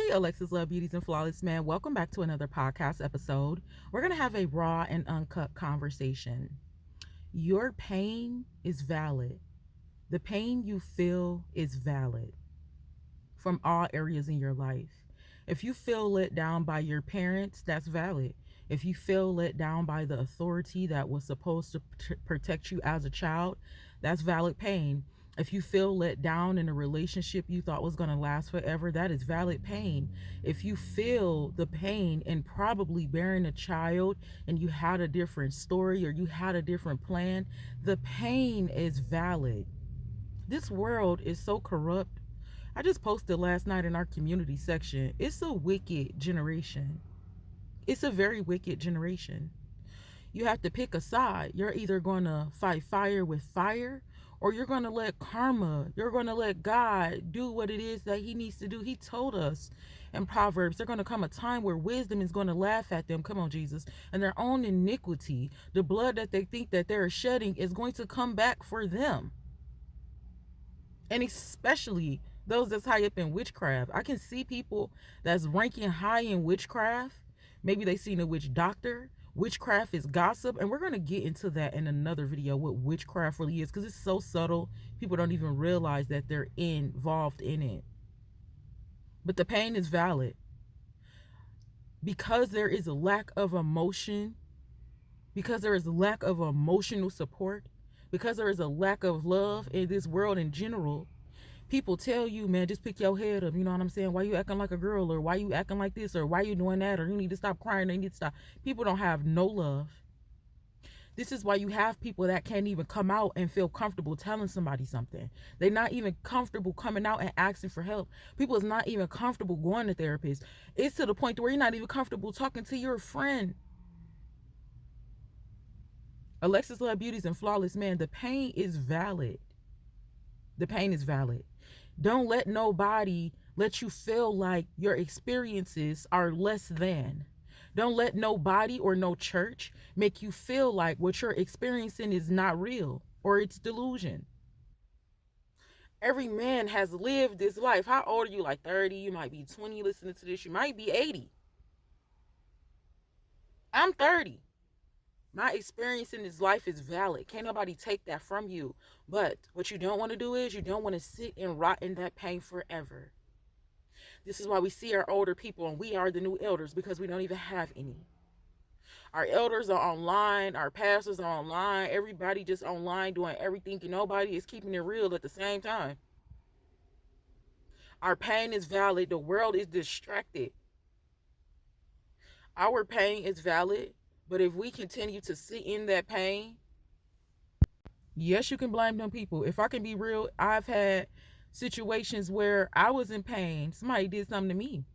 Hey, Alexis Love Beauties and Flawless Man. Welcome back to another podcast episode. We're going to have a raw and uncut conversation. Your pain is valid. The pain you feel is valid from all areas in your life. If you feel let down by your parents, that's valid. If you feel let down by the authority that was supposed to protect you as a child, that's valid pain. If you feel let down in a relationship you thought was going to last forever, that is valid pain. If you feel the pain in probably bearing a child and you had a different story or you had a different plan, the pain is valid. This world is so corrupt. I just posted last night in our community section. It's a wicked generation. It's a very wicked generation. You have to pick a side. You're either going to fight fire with fire, or you're going to let karma, you're going to let God do what it is that he needs to do. He told us in Proverbs, there's going to come a time where wisdom is going to laugh at them. Come on, Jesus. And their own iniquity, the blood that they think that they're shedding, is going to come back for them. And especially those that's high up in witchcraft. I can see people that's ranking high in witchcraft. Maybe they seen a witch doctor. Witchcraft is gossip, and we're going to get into that in another video, what witchcraft really is, because it's so subtle. People don't even realize that they're involved in it. But the pain is valid. Because there is a lack of emotion, because there is a lack of emotional support, because there is a lack of love in this world in general, people tell you, man, just pick your head up. You know what I'm saying? Why you acting like a girl? Or why you acting like this? Or why you doing that? Or you need to stop crying. Or you need to stop. People don't have no love. This is why you have people that can't even come out and feel comfortable telling somebody something. They're not even comfortable coming out and asking for help. People is not even comfortable going to therapists. It's to the point where you're not even comfortable talking to your friend. Alexis Love Beauties and Flawless Man, the pain is valid. The pain is valid. Don't let nobody let you feel like your experiences are less than. Don't let nobody or no church make you feel like what you're experiencing is not real or it's delusion. Every man has lived this life. How old are you? Like 30? You might be 20 listening to this. You might be 80. I'm 30. My experience in this life is valid. Can't nobody take that from you. But what you don't want to do is you don't want to sit and rot in that pain forever. This is why we see our older people and we are the new elders, because we don't even have any. Our elders are online. Our pastors are online. Everybody just online doing everything, and nobody is keeping it real at the same time. Our pain is valid. The world is distracted. Our pain is valid. But if we continue to sit in that pain, yes, you can blame them people. If I can be real, I've had situations where I was in pain. Somebody did something to me,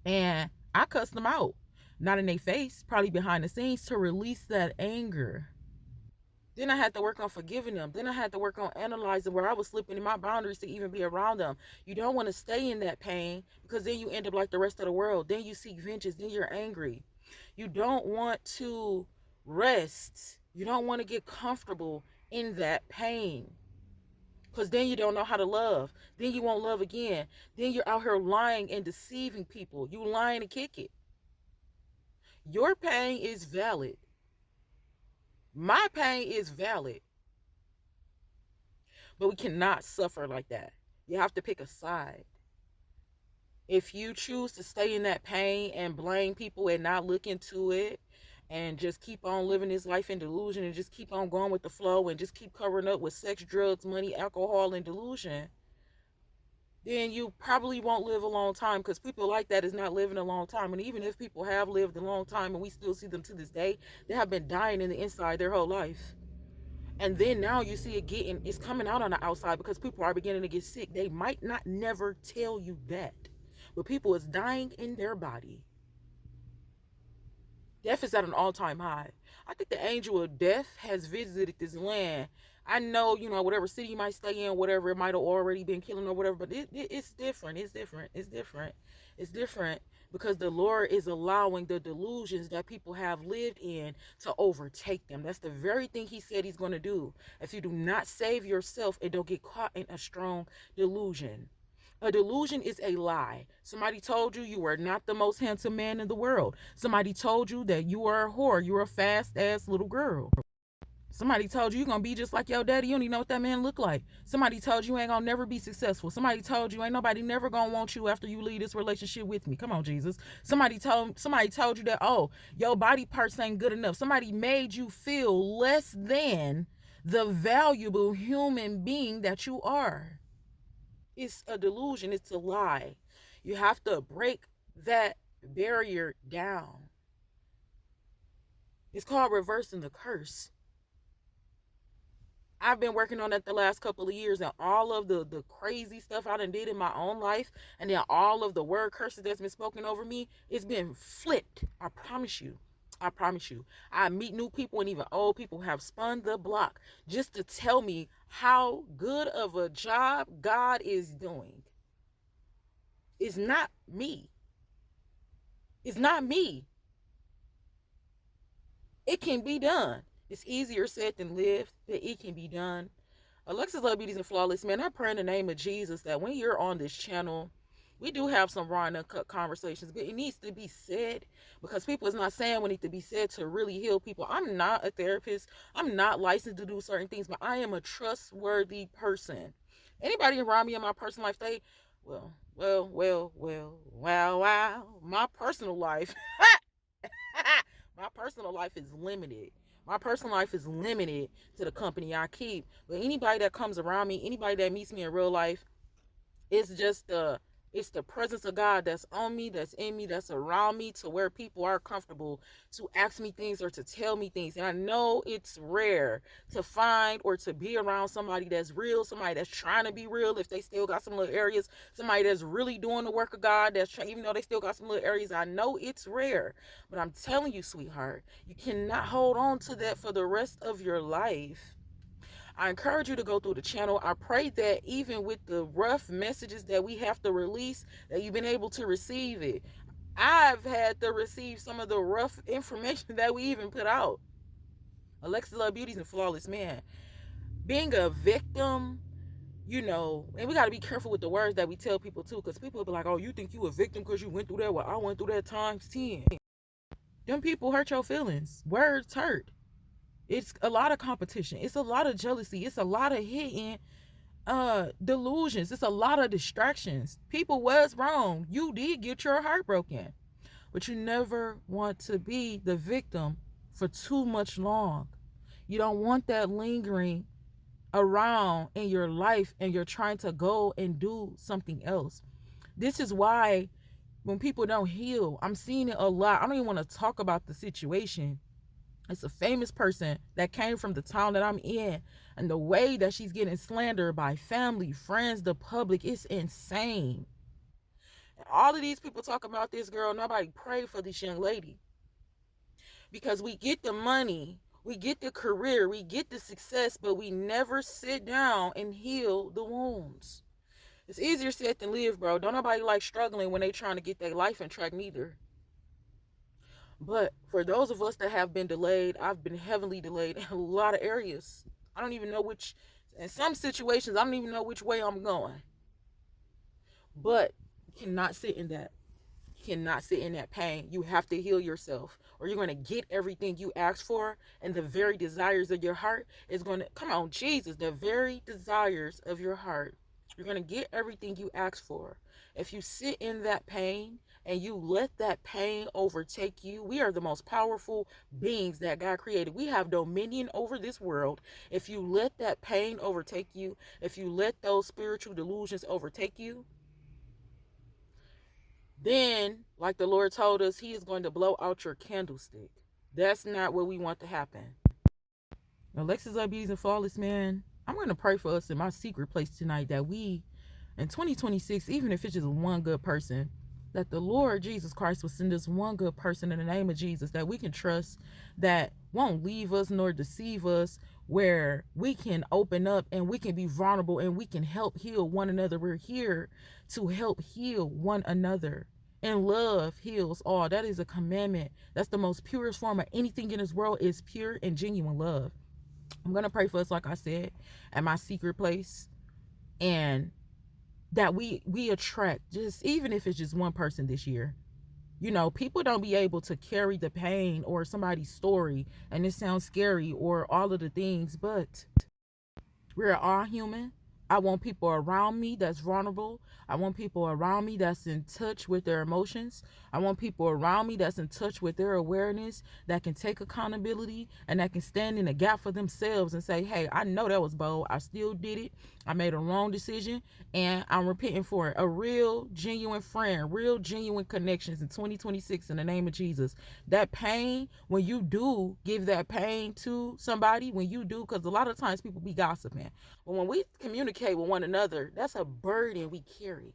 and I cussed them out. Not in their face, probably behind the scenes, to release that anger. Then I had to work on forgiving them. Then I had to work on analyzing where I was slipping in my boundaries to even be around them. You don't want to stay in that pain, because then you end up like the rest of the world. Then you seek vengeance. Then you're angry. You don't want to rest. You don't want to get comfortable in that pain, because then you don't know how to love. Then you won't love again. Then you're out here lying and deceiving people. You lying to kick it. Your pain is valid. My pain is valid. But we cannot suffer like that. You have to pick a side. If you choose to stay in that pain and blame people and not look into it and just keep on living this life in delusion and just keep on going with the flow and just keep covering up with sex, drugs, money, alcohol, and delusion, then you probably won't live a long time, because people like that is not living a long time. And even if people have lived a long time and we still see them to this day, they have been dying in the inside their whole life. And then now you see it's coming out on the outside, because people are beginning to get sick. They might not never tell you that, but people is dying in their body. Death is at an all-time high. I think the angel of death has visited this land. I know, whatever city you might stay in, whatever, it might have already been killing or whatever, but it's different. It's different. It's different. It's different because the Lord is allowing the delusions that people have lived in to overtake them. That's the very thing he said he's going to do. If you do not save yourself and don't get caught in a strong delusion. A delusion is a lie. Somebody told you you are not the most handsome man in the world. Somebody told you that you are a whore. You're a fast ass little girl. Somebody told you you're gonna be just like your daddy. You don't even know what that man look like. Somebody told you ain't gonna never be successful. Somebody told you ain't nobody never gonna want you after you leave this relationship with me. Come on, Jesus. Somebody told you that, oh, your body parts ain't good enough. Somebody made you feel less than the valuable human being that you are. It's a delusion. It's a lie. You have to break that barrier down. It's called reversing the curse. I've been working on that the last couple of years, and all of the crazy stuff I done did in my own life, and then all of the word curses that's been spoken over me, it's been flipped. I promise you. I promise you. I meet new people, and even old people have spun the block just to tell me how good of a job God is doing. It's not me. It's not me. It can be done. It's easier said than lived, but it can be done. Alexis Love Beauties and Flawless, man, I pray in the name of Jesus that when you're on this channel, we do have some raw and uncut conversations, but it needs to be said because people is not saying what needs to be said to really heal people. I'm not a therapist. I'm not licensed to do certain things, but I am a trustworthy person. Anybody around me in my personal life, wow. My personal life, my personal life is limited. My personal life is limited to the company I keep. But anybody that comes around me, anybody that meets me in real life, it's just it's the presence of God that's on me, that's in me, that's around me, to where people are comfortable to ask me things or to tell me things. And I know it's rare to find or to be around somebody that's real, somebody that's trying to be real if they still got some little areas, somebody that's really doing the work of God, even though they still got some little areas. I know it's rare, but I'm telling you, sweetheart, you cannot hold on to that for the rest of your life. I encourage you to go through the channel. I pray that even with the rough messages that we have to release, that you've been able to receive it. I've had to receive some of the rough information that we even put out. Alexis Love Beauties and Flawless, man. Being a victim, and we got to be careful with the words that we tell people too, because people will be like, oh, you think you a victim because you went through that? Well, I went through that times 10. Them people hurt your feelings. Words hurt. It's a lot of competition. It's a lot of jealousy. It's a lot of hidden delusions. It's a lot of distractions. People was wrong. You did get your heart broken. But you never want to be the victim for too much long. You don't want that lingering around in your life and you're trying to go and do something else. This is why when people don't heal, I'm seeing it a lot. I don't even want to talk about the situation. It's a famous person that came from the town that I'm in, and the way that she's getting slandered by family, friends, the public, it's insane. And all of these people talk about this girl. Nobody prayed for this young lady, because we get the money, we get the career, we get the success, but we never sit down and heal the wounds. It's easier said than live, bro. Don't nobody like struggling when they trying to get their life in track neither. But for those of us that have been delayed, I've been heavily delayed in a lot of areas. I don't even know which, in some situations, I don't even know which way I'm going. But you cannot sit in that. You cannot sit in that pain. You have to heal yourself, or you're going to get everything you asked for, and the very desires of your heart is going to, come on, Jesus, the very desires of your heart. You're going to get everything you asked for. If you sit in that pain, and you let that pain overtake you, we are the most powerful beings that God created. We have dominion over this world. If you let that pain overtake you, if you let those spiritual delusions overtake you, then, like the Lord told us, He is going to blow out your candlestick. That's not what we want to happen. Alexis Love Beauties and Flawless, man, I'm going to pray for us in my secret place tonight that we, in 2026, even if it's just one good person, that the Lord Jesus Christ will send us one good person in the name of Jesus that we can trust, that won't leave us nor deceive us, where we can open up and we can be vulnerable and we can help heal one another. We're here to help heal one another. And love heals all. That is a commandment. That's the most purest form of anything in this world, is pure and genuine love. I'm going to pray for us, like I said, at my secret place. And that we attract, just even if it's just one person this year. You know, people don't be able to carry the pain or somebody's story, and it sounds scary or all of the things, but we're all human. I want people around me that's vulnerable. I want people around me that's in touch with their emotions. I want people around me that's in touch with their awareness, that can take accountability and that can stand in the gap for themselves and say, hey, I know that was bold. I still did it. I made a wrong decision and I'm repenting for it. A real, genuine friend, real, genuine connections in 2026 in the name of Jesus. That pain, when you do give that pain to somebody, when you do, because a lot of times people be gossiping. But when we communicate with one another, that's a burden we carry.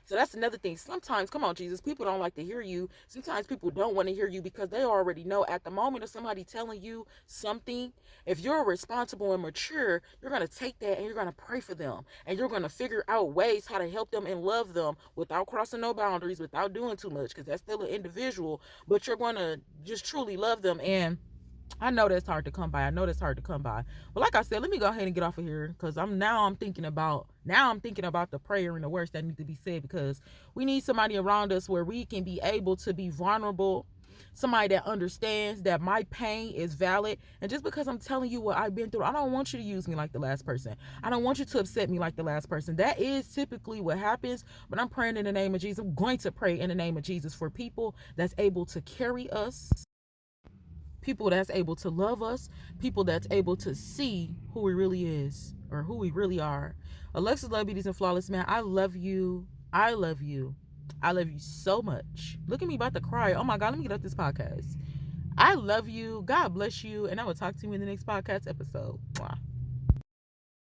So that's another thing. Sometimes, come on, Jesus, people don't like to hear you. Sometimes people don't want to hear you because they already know at the moment of somebody telling you something, if you're responsible and mature, you're going to take that and you're going to pray for them. And you're going to figure out ways how to help them and love them without crossing no boundaries, without doing too much, because that's still an individual. But you're going to just truly love them. And I know that's hard to come by. I know that's hard to come by. But like I said, let me go ahead and get off of here because I'm thinking about the prayer and the words that need to be said, because we need somebody around us where we can be able to be vulnerable. Somebody that understands that my pain is valid. And just because I'm telling you what I've been through, I don't want you to use me like the last person. I don't want you to upset me like the last person. That is typically what happens. But I'm praying in the name of Jesus. I'm going to pray in the name of Jesus for people that's able to carry us, people that's able to love us, people that's able to see who we really is or who we really are. Alexis Love Beauties and Flawless Man, I love you. I love you. I love you so much. Look at me about to cry. Oh my God, let me get up this podcast. I love you. God bless you. And I will talk to you in the next podcast episode. Mwah.